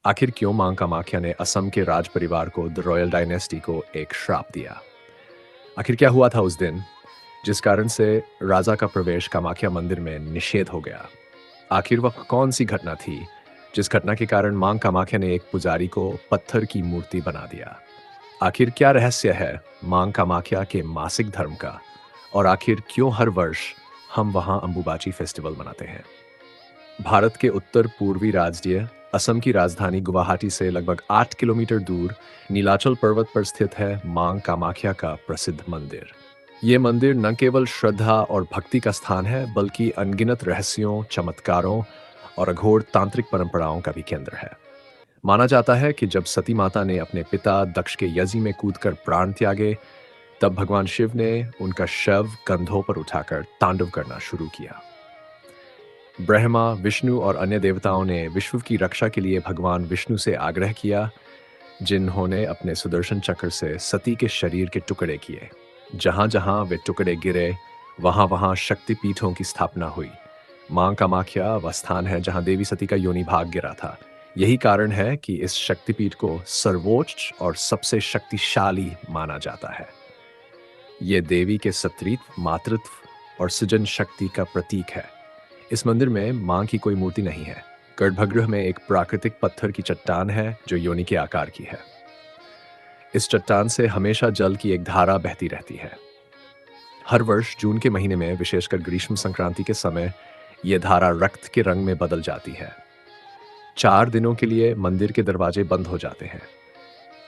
आखिर क्यों मां कामाख्या ने असम के राज परिवार को द रॉयल डायनेस्टी को एक श्राप दिया? आखिर क्या हुआ था उस दिन जिस कारण से राजा का प्रवेश कामाख्या मंदिर में निषेध हो गया? आखिर वह कौन सी घटना थी जिस घटना के कारण मां कामाख्या ने एक पुजारी को पत्थर की मूर्ति बना दिया? आखिर क्या रहस्य है मां कामाख्या के मासिक धर्म का? और आखिर क्यों हर वर्ष हम वहां अंबुबाची फेस्टिवल मनाते हैं? भारत के उत्तर पूर्वी राज्य असम की राजधानी गुवाहाटी से लगभग 8 किलोमीटर दूर नीलाचल पर्वत पर स्थित है मां कामाख्या का प्रसिद्ध मंदिर। ये मंदिर न केवल श्रद्धा और भक्ति का स्थान है, बल्कि अनगिनत रहस्यों, चमत्कारों और अघोर तांत्रिक परंपराओं का भी केंद्र है। माना जाता है कि जब सती माता ने अपने पिता दक्ष के यज्ञ में कूदकर प्राण त्यागे, तब भगवान शिव ने उनका शव कंधों पर उठाकर तांडव करना शुरू किया। ब्रह्मा, विष्णु और अन्य देवताओं ने विश्व की रक्षा के लिए भगवान विष्णु से आग्रह किया, जिन्होंने अपने सुदर्शन चक्र से सती के शरीर के टुकड़े किए। जहां जहां वे टुकड़े गिरे, वहां वहां शक्तिपीठों की स्थापना हुई। मां कामाख्या वह स्थान है जहां देवी सती का योनि भाग गिरा था। यही कारण है कि इस शक्तिपीठ को सर्वोच्च और सबसे शक्तिशाली माना जाता है। ये देवी के सत्रित्व, मातृत्व और सृजन शक्ति का प्रतीक है। इस मंदिर में मां की कोई मूर्ति नहीं है। गर्भगृह में एक प्राकृतिक पत्थर की चट्टान है जो योनि के आकार की है। इस चट्टान से हमेशा जल की एक धारा बहती रहती है। हर वर्ष जून के महीने में, विशेषकर ग्रीष्म संक्रांति के समय, यह धारा रक्त के रंग में बदल जाती है। 4 दिनों के लिए मंदिर के दरवाजे बंद हो जाते हैं।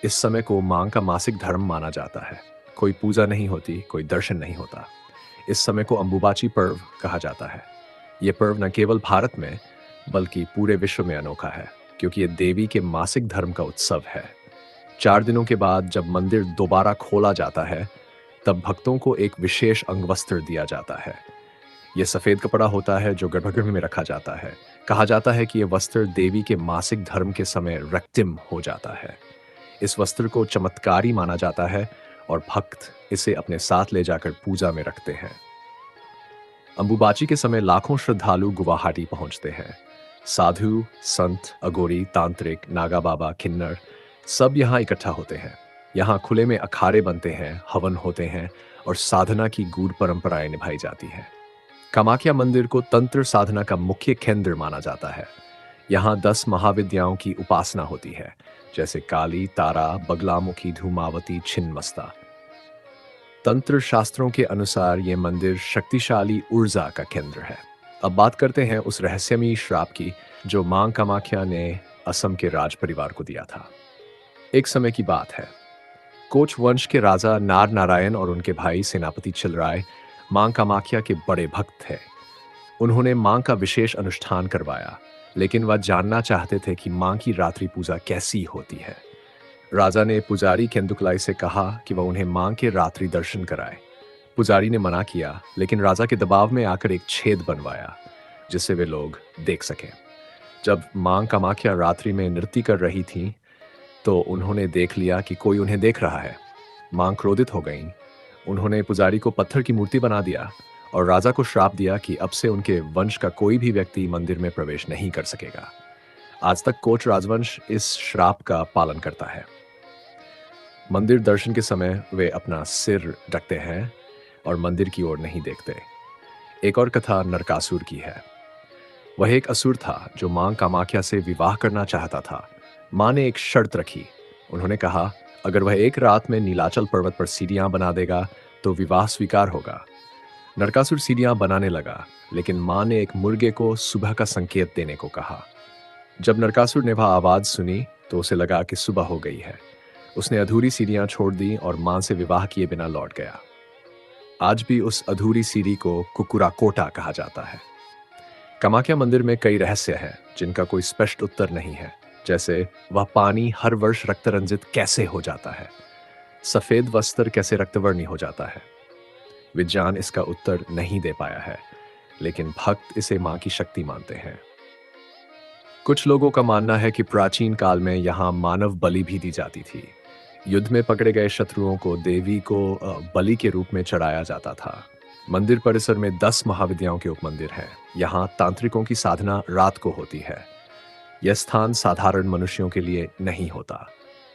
इस समय को मां का मासिक धर्म माना जाता है। कोई पूजा नहीं होती, कोई दर्शन नहीं होता। इस समय को अंबुबाची पर्व कहा जाता है। यह पर्व न केवल भारत में बल्कि पूरे विश्व में अनोखा है, क्योंकि यह देवी के मासिक धर्म का उत्सव है। 4 दिनों के बाद जब मंदिर दोबारा खोला जाता है, तब भक्तों को एक विशेष अंगवस्त्र दिया जाता है। यह सफेद कपड़ा होता है जो गर्भगृह में रखा जाता है। कहा जाता है कि यह वस्त्र देवी के मासिक धर्म के समय रक्तिम हो जाता है। इस वस्त्र को चमत्कारी माना जाता है और भक्त इसे अपने साथ ले जाकर पूजा में रखते हैं। अंबुबाची के समय लाखों श्रद्धालु गुवाहाटी पहुंचते हैं। साधु, संत, अघोरी, तांत्रिक, नागा बाबा, किन्नर सब यहाँ इकट्ठा होते हैं। यहाँ खुले में अखाड़े बनते हैं, हवन होते हैं और साधना की गूढ़ परंपराएं निभाई जाती हैं। कामाख्या मंदिर को तंत्र साधना का मुख्य केंद्र माना जाता है। यहाँ 10 महाविद्याओं की उपासना होती है, जैसे काली, तारा, बगलामुखी, धूमावती, छिन्नमस्ता। तंत्र शास्त्रों के अनुसार यह मंदिर शक्तिशाली ऊर्जा का केंद्र है। अब बात करते हैं उस रहस्यमयी श्राप की जो मां कामाख्या ने असम के राज परिवार को दिया था। एक समय की बात है। कोच वंश के राजा नार नारायण और उनके भाई सेनापति चिलराय मां कामाख्या के बड़े भक्त थे। उन्होंने मां का विशेष अनुष्ठान करवाया, लेकिन वह जानना चाहते थे कि मां की रात्रि पूजा कैसी होती है। राजा ने पुजारी केंदुकलाई से कहा कि वह उन्हें मां के रात्रि दर्शन कराए। पुजारी ने मना किया, लेकिन राजा के दबाव में आकर एक छेद बनवाया जिससे वे लोग देख सकें। जब मां कामाख्या रात्रि में नृत्य कर रही थीं, तो उन्होंने देख लिया कि कोई उन्हें देख रहा है। मां क्रोधित हो गईं। उन्होंने पुजारी को पत्थर की मूर्ति बना दिया और राजा को श्राप दिया कि अब से उनके वंश का कोई भी व्यक्ति मंदिर में प्रवेश नहीं कर सकेगा। आज तक कोच राजवंश इस श्राप का पालन करता है। मंदिर दर्शन के समय वे अपना सिर ढकते हैं और मंदिर की ओर नहीं देखते। एक और कथा नरकासुर की है। वह एक असुर था जो मां कामाख्या से विवाह करना चाहता था। मां ने एक शर्त रखी। उन्होंने कहा, अगर वह एक रात में नीलाचल पर्वत पर सीढ़ियां बना देगा तो विवाह स्वीकार होगा। नरकासुर सीढ़ियां बनाने लगा, लेकिन मां ने एक मुर्गे को सुबह का संकेत देने को कहा। जब नरकासुर ने वह आवाज सुनी तो उसे लगा कि सुबह हो गई है। उसने अधूरी सीढ़ियां छोड़ दी और मां से विवाह किए बिना लौट गया। आज भी उस अधूरी सीढ़ी को कुकुरा कोटा कहा जाता है। कामाख्या मंदिर में कई रहस्य हैं जिनका कोई स्पष्ट उत्तर नहीं है, जैसे वह पानी हर वर्ष रक्तरंजित कैसे हो जाता है, सफेद वस्त्र कैसे रक्तवर्णी हो जाता है। विज्ञान इसका उत्तर नहीं दे पाया है, लेकिन भक्त इसे मां की शक्ति मानते हैं। कुछ लोगों का मानना है कि प्राचीन काल में यहाँ मानव बलि भी दी जाती थी। युद्ध में पकड़े गए शत्रुओं को देवी को बलि के रूप में चढ़ाया जाता था। मंदिर परिसर में 10 महाविद्याओं के उपमंदिर हैं। यहाँ तांत्रिकों की साधना रात को होती है। यह स्थान साधारण मनुष्यों के लिए नहीं होता।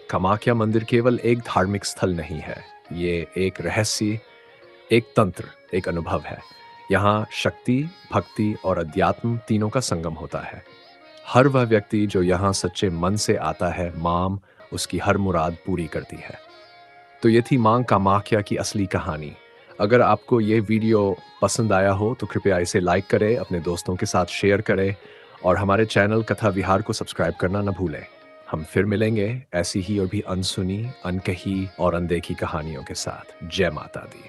कामाख्या मंदिर केवल एक धार्मिक स्थल नहीं है, ये एक रहस्य, एक तंत्र, एक अनुभव है। यहाँ शक्ति, भक्ति और अध्यात्म तीनों का संगम होता है। हर वह व्यक्ति जो यहाँ सच्चे मन से आता है, मां उसकी हर मुराद पूरी करती है। तो ये थी मां कामाख्या की असली कहानी। अगर आपको ये वीडियो पसंद आया हो तो कृपया इसे लाइक करें, अपने दोस्तों के साथ शेयर करें और हमारे चैनल कथा विहार को सब्सक्राइब करना न भूलें। हम फिर मिलेंगे ऐसी ही और भी अनसुनी, अनकही और अनदेखी कहानियों के साथ। जय माता दी।